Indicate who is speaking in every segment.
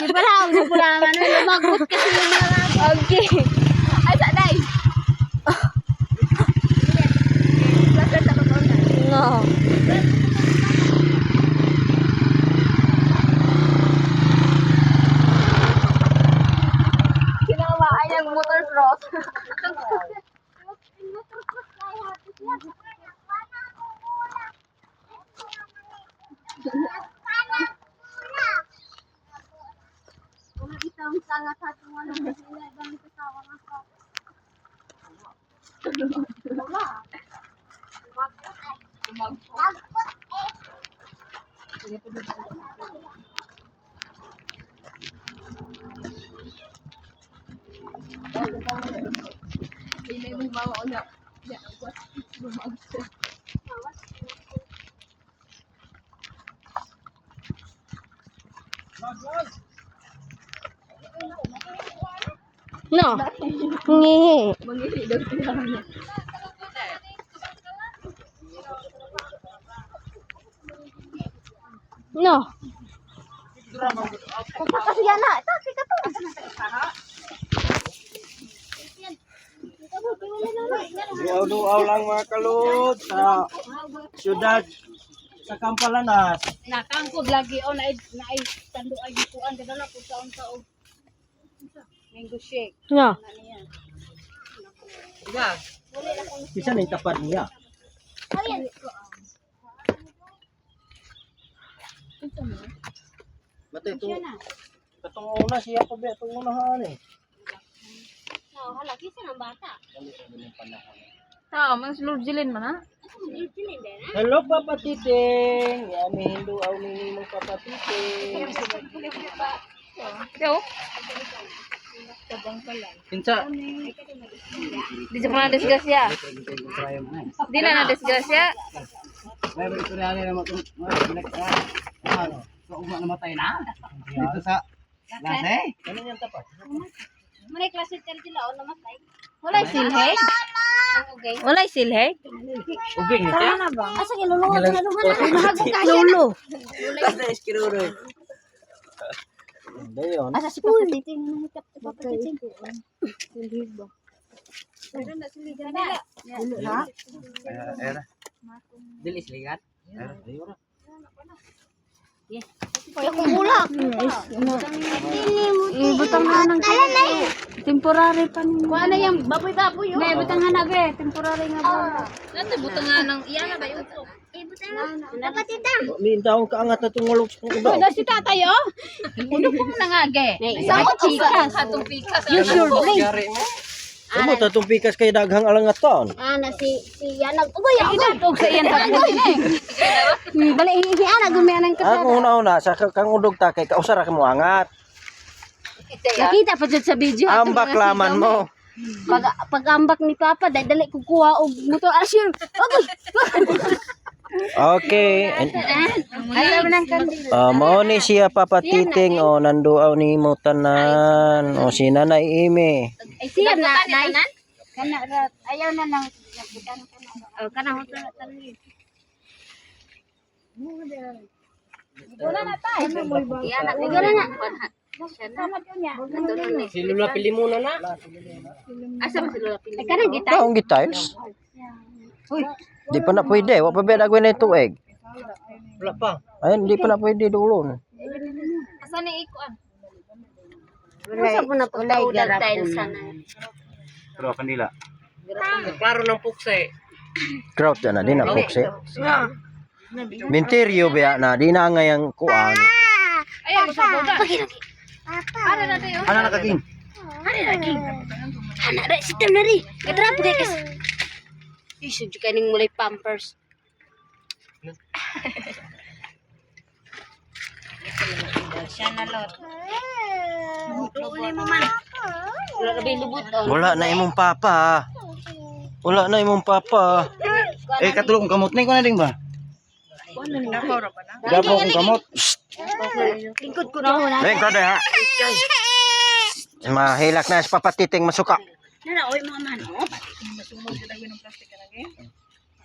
Speaker 1: Di pala ako pulangan. Lumagot kasi yung mga lahat.
Speaker 2: Okay.
Speaker 1: Ay, sa day. Plaster sa kapaw na.
Speaker 2: No.
Speaker 1: Kinawaan yung motor cross. Kung itong sangat sa tungan ng sila dahil sa tawang ako. Ini mo mga una.
Speaker 2: No. Ngihi.
Speaker 1: Mangihi daw sila.
Speaker 2: No.
Speaker 1: Kasi yan na. Ito, kita to.
Speaker 3: Duaw-duaw lang mga kalod sa syudad sa Kampalanas.
Speaker 1: Nakangkod lagi o na tando ay kuan kadala ko sa unsa og mango shake.
Speaker 2: No.
Speaker 3: Bisa ning tapad niya. Mate ito. Katong una siya pa ba itong unahan eh.
Speaker 1: No, hala kisa ng bata.
Speaker 2: Tao, mas lurjilin man ha?
Speaker 3: Hello Papa Titing. Yami hindu aw ni mo Papa Titing.
Speaker 2: Yo.
Speaker 3: Pinsa.
Speaker 2: Di sa mga disgrasya. Di na disgrasya.
Speaker 3: Meron ito na naman itong ano, so namatay na. Dito sa Lase. Ano yung tapat?
Speaker 1: Mare klase tel sila o namatay.
Speaker 2: Walay silheg.
Speaker 1: Okay.
Speaker 2: Walay silheg.
Speaker 3: Uging ni siya.
Speaker 1: Asa gilulungan na lungan na mahagog ka.
Speaker 2: Lolo.
Speaker 3: Lase iskiruro. Dayon.
Speaker 1: Asa si Papa Titing nahikap si Papa Titing. Meron na sila ganda. Ha?
Speaker 3: Era. Dilis ligat. Era. Dayon.
Speaker 1: Kaya kung bulak.
Speaker 2: Butang hanang temporary pa ni.
Speaker 1: Kuha na yung baboy-baboy.
Speaker 2: May butang hanang be, temporary nga ba.
Speaker 1: Nato butang hanang iyan na ba yung Dapat itang.
Speaker 3: Mintaon ka angat na tungulog sa iba.
Speaker 2: Na si tatay oh. Uno pong nangage. Sa chikas.
Speaker 1: Hatong pikas.
Speaker 2: You sure please.
Speaker 3: Amo tatong pikas kay daghang alangat taon.
Speaker 1: Ana si Yanag. Ugoy ako.
Speaker 2: Ida tog sa iyan ta. Bali ana gumi anang
Speaker 3: Ako una-una sa kang udog ta kay kausar ka mo angat.
Speaker 2: Nakita pa jud sa video.
Speaker 3: Ambak laman mo.
Speaker 2: Pag-ambak ni Papa, dali ko kuha og motor asyur. Ogoy.
Speaker 3: Okay.
Speaker 2: Alam nang kandil.
Speaker 3: Mao ni siya Papa Titing o nanduaw ni mo tanan o si Nanay Ime.
Speaker 2: Ay siya na nice. Kana ra ayaw na nang nagitan kana. Oh, kana hotel tanan. Wala na tayo.
Speaker 1: Yan na siguro na.
Speaker 3: Si Lula Pilimuna na.
Speaker 1: Asa ba si Lola Pili?
Speaker 2: Ay kana gitan.
Speaker 3: Taong gitiles. Uy, di pa na pwede. Wa pa ba dagway na tuig. Wala pa. Ayun, di pa na pwede dulon.
Speaker 1: Asa ni ikuan?
Speaker 2: Wala po na
Speaker 1: Udal tiles sana.
Speaker 3: Pero kandila. Klaro ng pukse. Kraut na di na pukse. Minteryo ba na di na ngayang kuan.
Speaker 1: Ayaw sa boda. Para na tayo.
Speaker 3: Ana nakaging.
Speaker 2: Ana ra si Tanari. Katrap kay kas. Isu juga ning mulai pampers. Siya na lot. Uli mo man. Wala na bilubot.
Speaker 3: Wala na imong papa. Wala na imong papa. Eh katulong kamot ni ko na ding ba? Dapaw kong kamot.
Speaker 2: Lingkod ko na wala.
Speaker 3: Deng kada ha. Mahilak na sa Papa Titing masuka.
Speaker 2: Nana oy mga man. Masunog sa dagway ng plastic kanage.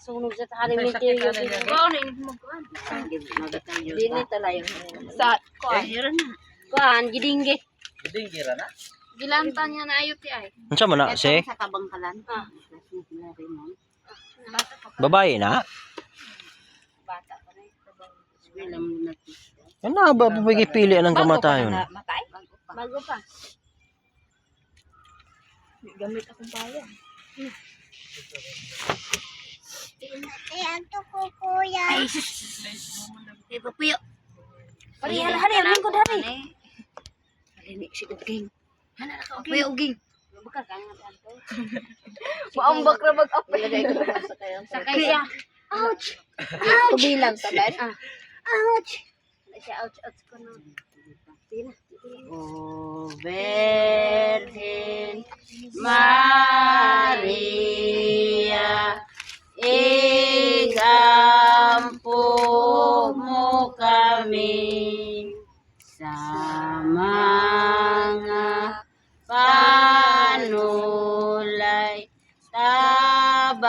Speaker 2: Sunog sa tali material. Wow, na ini mo kuan. Dini talayo. Sa kuan. Kuan gidingge.
Speaker 3: Ding kira na.
Speaker 2: Gilanta niya na ayo ti ay.
Speaker 4: Unsa man na si
Speaker 1: Sa kabangkalan.
Speaker 2: Bata pa.
Speaker 4: babae na?
Speaker 2: Bata pa na.
Speaker 1: Bilang nagtisa.
Speaker 4: Ano ba pili ng kamatayon?
Speaker 2: Matay? Bago pa. Gamit akong bayan.
Speaker 1: Ayan to ko kuya.
Speaker 2: Ay, papuyo. Hari, lingkod, hari.
Speaker 1: Rinig si Uging.
Speaker 2: Hana na ka, papuyo, uging.
Speaker 1: Bakal ka nga tanto.
Speaker 2: Maambak na mag-apay.
Speaker 1: Ilagay ko sa kayo.
Speaker 2: Sakay siya. Ouch!
Speaker 1: Kubilang tabad.
Speaker 2: Ouch! Ouch ko na.
Speaker 1: O Virgen Maria, igampo mo kami sa mga panulay, tabangan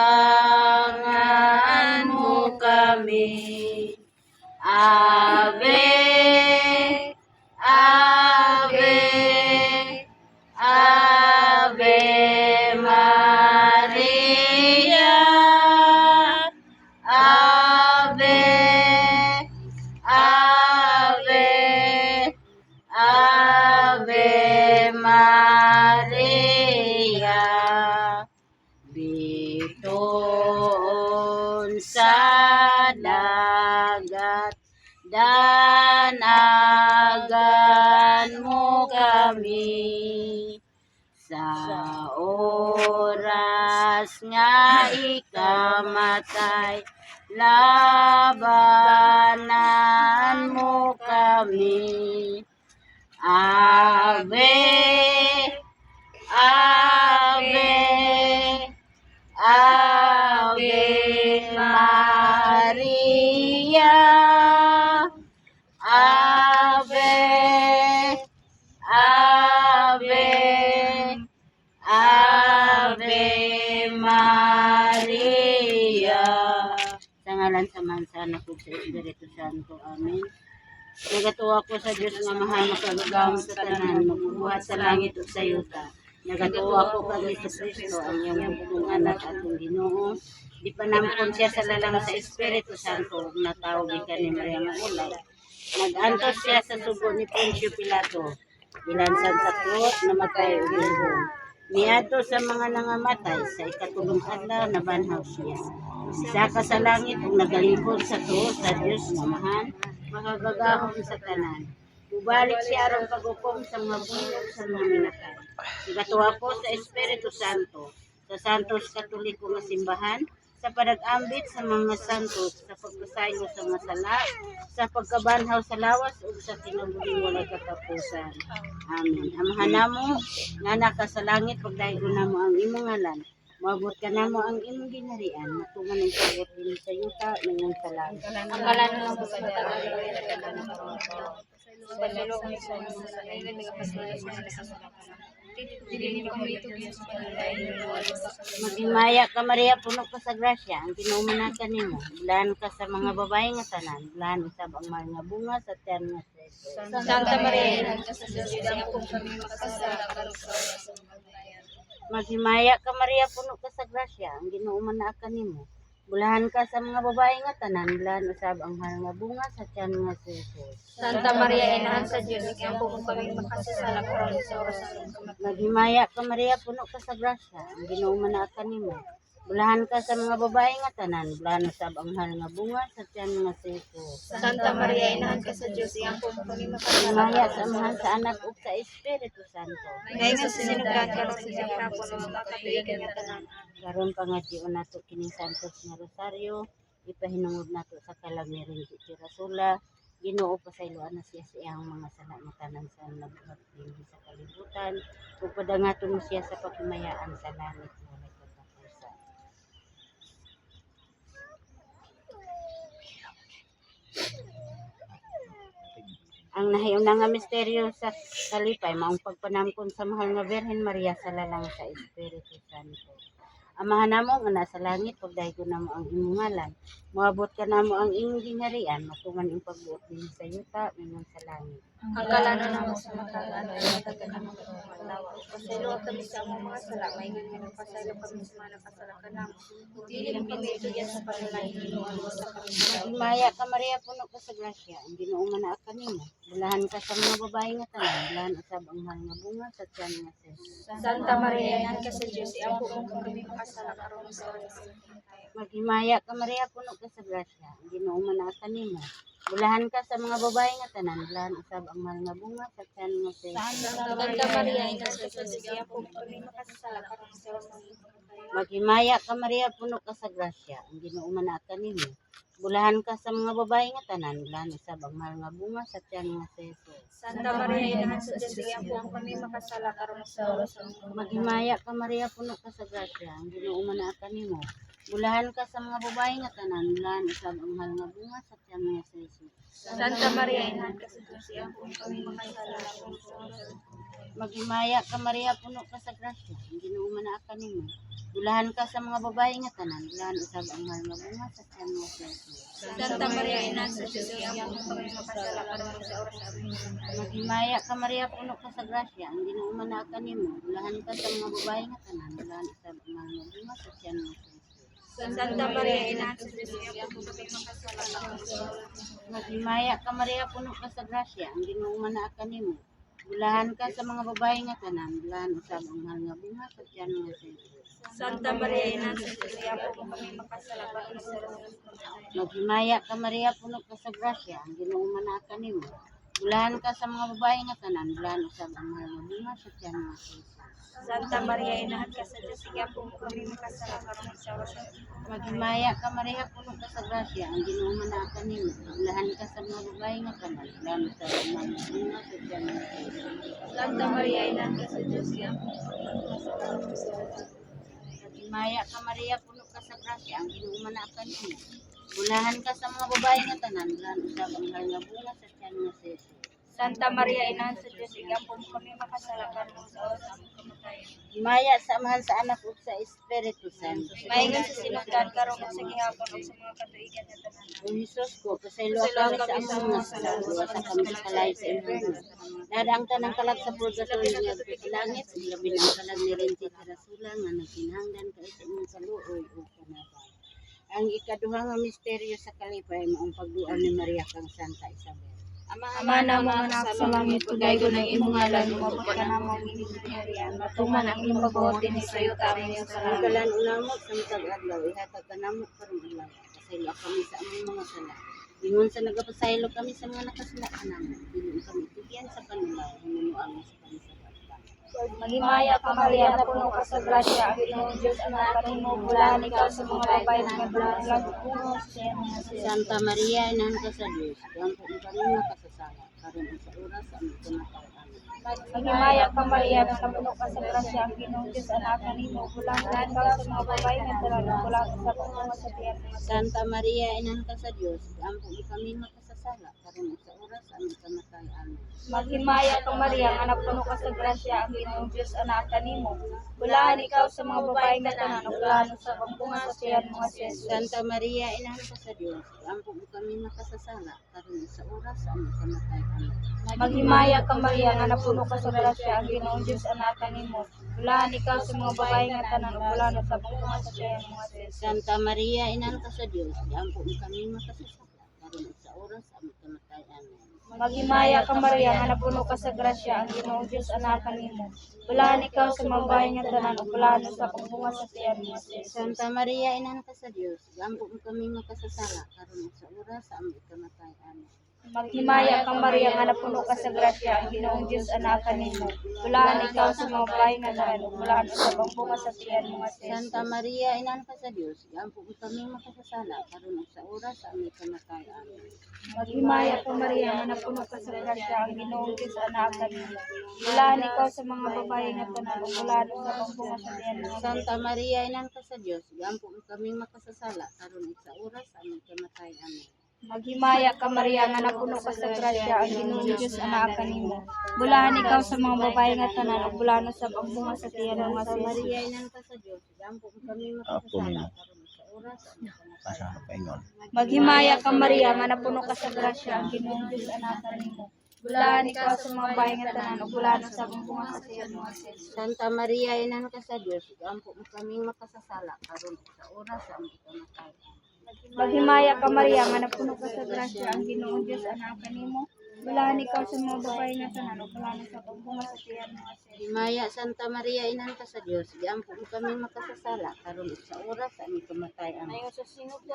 Speaker 1: mo kami. Ave, Ave, Ave Maria, Ave, Ave, Ave Maria, bitoon sa dagat, danagan mo kami sa oras nga ikamatay, labanan mo kami. Ave, Ave, Ave Maria, Ave, Ave, Ave Maria. Sa ngalan sa Mansa na po sa Espiritu Santo. Amen. Nagatuwa ko sa Diyos nga mahal makagagawang sa tanan, magbubuhat sa langit o sa yuta. Nagatuwa ko kag Kristo ang iyong bugtong anak at ang Ginoo. Di panampon siya sa lalang sa Espiritu Santo, natawag ka ni Maria Magulay. Nag-antos siya sa sugo ni Poncio Pilato. Bilansan sa krus, namatay o ginoo. Niadto sa mga nangamatay, sa ikatulong adlaw nabanhaw siya. Isaka sa langit ug nagalingkod sa tuo sa Dios nga mahal, makagagahom sa tanan. Ubalik siya aron paghukom sa mga bundok sa mga minatay. Sigatuwa po sa Espiritu Santo, sa Santos Katoliko nga simbahan, sa panag-ambit sa mga santos, sa pagpasaylo sa mga sala, sa pagkabanhaw sa lawas ug sa kinabuhing walay katapusan. Amen. Amahan namo nga naka sa langit, pagdaygon namo ang imong ngalan. Maabot ka namo ang imong ginharian, matungan ang sabot din sa yuta ng sa langit.
Speaker 2: Ang kalan ng mga
Speaker 1: Magimaya ka Maria, puno ka sa grasya, ang tinumanan nimo. Bulan ka sa mga babae nga tanan, bulan usab ang mahal nga bunga sa tiyan nga Jesus.
Speaker 2: Santa Maria, ina sa Diyos, kung kami makasala,
Speaker 1: Magimaya ka Maria, puno ka sa grasya, ang Ginoo manaakan nimo. Bulahan ka sa mga babae nga tanan, bulan usab ang mahal nga bunga sa tiyan nga Jesus.
Speaker 2: Santa Maria, ina sa Diyos, kung kami makasala, sa oras ng kamatayan.
Speaker 1: Magimaya ka Maria, puno ka sa grasya, ang Ginoo manaakan nimo. Bulahan ka sa mga babae nga tanan, bulan usab ang mahal nga bunga sa tiyan nga Jesus.
Speaker 2: Santa Maria, ina sa Diyos, kung kami makasala,
Speaker 1: Magimaya sa amahan sa anak ug sa Espiritu Santo.
Speaker 2: ngayon sa sinugdan ka sa Japo ng mga katuigan nga tanan.
Speaker 1: Karon pangadion nato kining santos nga rosaryo, ipahinungod nato sa kalamiring ti Rasula. Ginoo pasayloan na siya sa iyang mga sala nga tanan sa nabuhat dinhi sa kalibutan, ug padangaton mo siya sa paghimayaan sa langit nga walay katapusan. Ang nahiuna nga misteryo sa kalipay maong pagpanamkon sa mahal nga Birhen Maria sa lalang sa Espiritu Santo. Amahan namo nga nasa langit, pagdaygon namo ang imong ngalan. Moabot ka namo ang imong gingharian, matungan ang pagbuot din sa yuta, mingon sa langit.
Speaker 2: Ang kalano namo sa matagaan ay matatagan ng pagmamalawa. Pasaylo kami sa among mga sala, maingon nga nagpasaylo kami sa mga nakasala ka namo. Dili kami ituyan sa panalangin nimo ang sa kami sa
Speaker 1: Maya ka Maria puno ka sa grasya, ang Ginoo man kanimo. Bulahan ka sa mga babae nga tanan, bulahan usab ang mahal nga bunga sa tiyan nga Jesus.
Speaker 2: Santa Maria, Ina ka sa Diyos, iampo mo kami makasala karon sa oras sa
Speaker 1: Maghimaya ka Maria puno ka sa grasya, ang Ginoo man kanimo. Bulahan ka sa mga babae nga tanan, bulahan usab ang mahal nga bunga sa tiyan nga Jesus.
Speaker 2: Santa Maria, Ina ka sa Diyos, iampo mo kami makasala karon sa oras sa
Speaker 1: Maghimaya ka Maria puno ka sa grasya, ang Ginoo man kanimo. Bulahan ka sa mga babae nga tanan, bulahan usab ang mahal nga bunga sa tiyan nga Jesus.
Speaker 2: Santa Maria, Ina sa Diyos, iampo mo kami makasala karon sa oras sa
Speaker 1: Maghimaya ka Maria puno ka sa grasya, ang Ginoo man kanimo. Bulahan ka sa mga babae nga tanan, bulahan usab ang mahal nga bunga sa tiyan nga Jesus.
Speaker 2: Santa Maria, Ina ka sa Diyos, iampo mo kami makasala karon sa oras sa
Speaker 1: Maghimaya ka Maria puno ka sa grasya, ang Ginoo man kanimo. Bulahan ka sa mga babae nga tanan, bulahan usab ang mahal nga bunga sa tiyan nga Jesus.
Speaker 2: Santa Maria, Ina sa Diyos, iampo mo kami makasala karon sa oras sa
Speaker 1: Maghimaya ka Maria puno ka sa grasya, ang Ginoo man kanimo. Bulahan ka sa mga babae nga tanan, bulahan usab ang mahal nga bunga sa tiyan nga Jesus.
Speaker 2: Santa Maria, Ina sa Diyos, iampo mo kami makasala karon sa oras
Speaker 1: Maghimaya ka Maria puno ka sa grasya, ang Ginoo man kanimo. Bulahan ka sa mga babae nga tanan, bulahan usab ang mahal nga bunga sa tiyan nga Jesus.
Speaker 2: Santa Maria, Ina sa Diyos, iampo mo kami makasala karon sa oras
Speaker 1: Maghimaya ka Maria puno ka sa grasya, ang Ginoo man kanimo. Bulahan ka sa mga babae nga tanan, bulahan usab ang mahal nga bunga sa tiyan nga Jesus.
Speaker 2: Santa Maria, Ina ka sa Diyos, iampo mo kami makasala karon sa oras
Speaker 1: Maghimaya ka Maria puno ka sa grasya, ang Ginoo man kanimo. Bulahan ka sa mga babae nga tanan, bulahan usab ang mahal nga bunga sa tiyan nga Jesus.
Speaker 2: Santa Maria, Ina ka sa Diyos, iampo mo kami makasala karon sa oras
Speaker 1: Maghimaya ka Maria puno ka sa grasya, ang Ginoo man kanimo. Bulahan ka sa mga babae nga tanan, bulahan usab ang mahal nga bunga sa tiyan nga Jesus.
Speaker 2: Santa Maria, Ina sa Diyos, iampo mo kami makasala karon sa oras ng kamatayan.
Speaker 1: Himaya sa Amahan sa Anak ug sa Espiritu Santo.
Speaker 2: Maingon sa sinugdan karon ug sa gihapon ug sa mga katuigan nga tanan.
Speaker 1: O Jesus ko, pasaylo kami sa among mga sala, sa kami sa kalay sa inferno. Nadang tanang kalat sa purgatorio nga sa langit, labi ang kalag ni Renti Tarasula nga nagkinahanglan ka sa imong kaluoy o kanabang. Ang ikaduha nga misteryo sa kalipay maong pagduan ni Maria kang Santa Isabel.
Speaker 2: Ama na mga anak sa langit, pagaygon ang imong ngalan, umabot ka na mong iningyarihan, matuman ang imong pagbuti ni sayo tamang yung
Speaker 1: Ang
Speaker 2: salamat.
Speaker 1: kalan unamot sa matag adlaw, ihatag ka namo karong adlaw. Pasaylo kami sa among mga sala. Ingon sa nagapasaylo kami sa mga nakasala kanamo. Dili kami tugyan sa panulaw, hinunuan sa kami sa bata.
Speaker 2: Maghimaya ka Maria, na puno ka sa grasya, ang Ginoong Diyos anak kanimo, bulahan ikaw sa mga babae nga bulahan puno siya mga siya.
Speaker 1: Santa Maria, inahan ka sa Diyos, gampo mo kami makasasala, karon ug sa oras sa aming kamatayan.
Speaker 2: Maghimaya ka Maria, na puno ka sa grasya, ang Ginoong Diyos anak kanimo, bulahan ikaw sa mga babae nga bulahan sa mga sa tiyan mga siya.
Speaker 1: Santa Maria, inahan ka sa Diyos, gampo mo kami makasasala, karon ug sa oras sa aming kamatayan.
Speaker 2: Maghimaya ka Maria, nga napuno ka sa grasya, ang Ginoong Diyos anak kanimo, bulahan ikaw sa mga babae nga tanan, ug bulahan sa pampunga sa tiyan mga siya.
Speaker 1: Santa Maria, inahan ka sa Diyos, gampo mo kami makasasala, karon ug sa oras sa aming kamatayan.
Speaker 2: Maghimaya ka Maria, nga napuno ka sa grasya, ang Ginoong Diyos anak kanimo, bulahan ikaw sa mga babae nga tanan, ug bulahan sa pampunga sa tiyan mga siya.
Speaker 1: Santa Maria, inahan ka sa Diyos, gampo mo kami makasasala, karon ug sa oras sa aming kamatayan.
Speaker 2: Maghimaya ka Maria, nga napuno ka sa grasya, ang Ginoong Diyos anak kanimo, bulahan ikaw sa mga babae nga tanan, ug bulahan sa pampunga sa tiyan mga siya.
Speaker 1: Santa Maria, inahan ka sa Diyos, gampo mo kami makasasala, karon ug sa oras sa aming kamatayan.
Speaker 2: Maghimaya ka Maria, nga napuno ka sa grasya, ang Ginoong Diyos anak kanimo, bulahan ikaw sa mga babae nga tanan, ug bulahan sa pampunga sa tiyan mga siya.
Speaker 1: Santa Maria, inahan ka sa Diyos, gampo mo kami makasasala, karon ug sa oras sa aming kamatayan.
Speaker 2: Maghimaya ka Maria, nga napuno ka sa grasya, ang Ginoong Diyos anak kanimo, bulahan ikaw sa mga babae nga tanan, ug bulahan sa pampunga sa tiyan mga siya.
Speaker 1: Santa Maria, inahan ka sa Diyos, gampo mo kami makasasala, karon ug sa oras sa aming kamatayan.
Speaker 2: Maghimaya ka Maria, nga napuno ka sa grasya, ang Ginoong Diyos anak kanimo, bulahan ikaw sa mga babae nga tanan, ug bulahan sa pampunga sa tiyan mga
Speaker 1: Santa
Speaker 2: siya.
Speaker 1: Maria, inahan ka sa Diyos, gampo mo kami makasasala, karon ug sa oras sa aming kamatayan.
Speaker 2: Maghimaya ka Maria, nga napuno ka sa grasya, ang Ginoong Diyos anak kanimo, Bulahan ikaw sa mga bahay nga tanan, ug bulahan sa akong bunga sa tiyan mo, Jesus.
Speaker 1: Santa Maria, Ina ka sa Dios, igampo mo kaming makasasala karon sa oras sa aming kamatay.
Speaker 2: Maghimaya ka Maria, nga napuno ka sa grasya, ang Ginoong Dios anak kanimo. Bulahan ikaw sa mga babae nga tanan, ug bulahan sa akong bunga sa tiyan mo, Jesus.
Speaker 1: Himaya Santa Maria, Ina ka sa Dios, igampo mo kaming makasasala karon sa oras sa aming kamatay. Amen.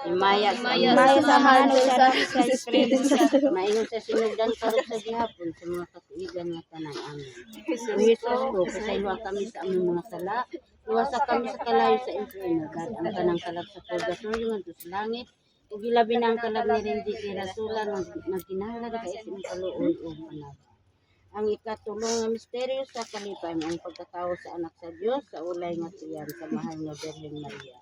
Speaker 1: Himaya
Speaker 2: Himaya sa Hano sa Anak sa Espiritu Santo.
Speaker 1: maingon sa sinugdan karon sa gihapon sa mga katuigan nga tanan. Amen. O Jesus ko, pasayloa kami sa aming mga sala, luwasa kami sa kalayo sa infierno, dadaan ka ng kalag sa purgatorio ngadto sa langit, ug ilabi na ang kalag ni Rendi kay Rasulan nagkinahanglan kay isin kaluoy o panag. Ang ikatulong nga misteryo sa kalipay ang pagkatao sa anak sa Dios sa ulay nga tiyan sa mahal nga Birhen Maria.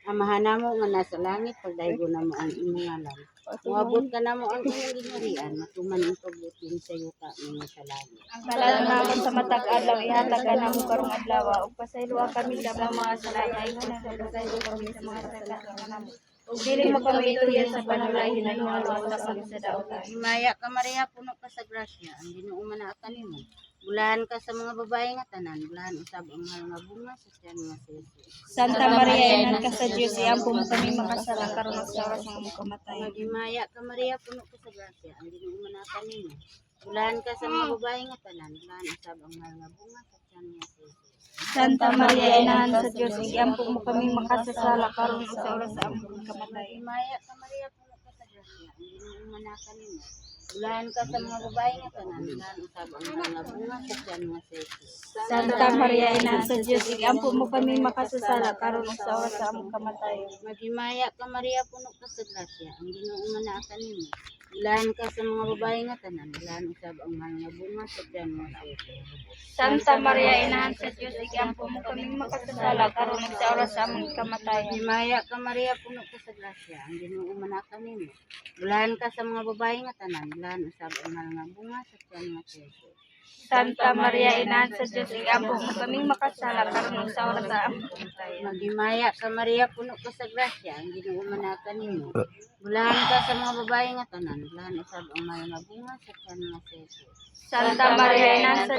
Speaker 1: Amahan namo nga nasa langit, pagdaygo namo ang imong ngalan. Muabot ka namo ang imong gingharian, matuman ang pagbutin sa yuta nga sa langit.
Speaker 2: Ang kalalang namon sa matag adlaw ihatag ka namo karong adlaw, ug pasayloa kami sa mga sala nga ingon pasaylo kami sa mga sala nga namo. Ug dili mo kami ituyan sa panulahi na inualo sa kami sa daot.
Speaker 1: Himaya ka Maria, puno ka sa grasya, ang Ginoo manaakan nimo. Bulahan ka sa mga babae nga tanan, bulahan usab ang mahal nga bunga sa tiyan nga si Jesus.
Speaker 2: Santa Maria, Ina ka sa Dios, iampo mo kami makasala karon ug sa oras ng among kamatayon.
Speaker 1: Himaya ka Maria, puno ka sa grasya, ang Ginoo manaakan nimo. Bulahan ka sa mga babae nga tanan, bulahan usab ang mahal nga bunga sa tiyan nga si Jesus.
Speaker 2: Santa Maria, Inahan sa Dios, iampo mo kami makasasala karon ug sa oras sa among kamatayon.
Speaker 1: Himaya ka Maria, puno ka sa grasya, ang Ginoo manaakan nimo. Bulahan ka sa mga babae nga tanan, bulahan usab ang mahal nga bunga sa tiyan nga si Jesus.
Speaker 2: Santa Maria, Inahan sa Dios, iampo mo kami makasasala karon ug sa oras sa among kamatayon.
Speaker 1: Maghimaya ka Maria, puno ka sa grasya, ang Ginoo manaakan nimo. Bulahan ka sa mga babae nga tanan, bulahan usab ang mahal nga bunga sa tiyan nga si Jesus.
Speaker 2: Santa Maria, Inahan sa Dios, iampo mo kami makasasala karon ug sa oras sa among kamatayon.
Speaker 1: Himaya ka Maria, puno ka sa grasya, ang Ginoo manaakan nimo. Bulahan ka sa mga babae nga tanan, bulahan usab ang mahal nga bunga sa tiyan nga si Jesus.
Speaker 2: Santa Maria, Inahan sa Dios, iampo mo kami makasala karon ug sa oras sa among kamatayon.
Speaker 1: Maghimaya ka Maria, puno ka sa grasya, ang Ginoo manaakan nimo. Bulahan ka sa mga babae nga tanan, bulahan usab ang mahal nga bunga sa tiyan nga si Jesus.
Speaker 2: Santa Maria, Inahan sa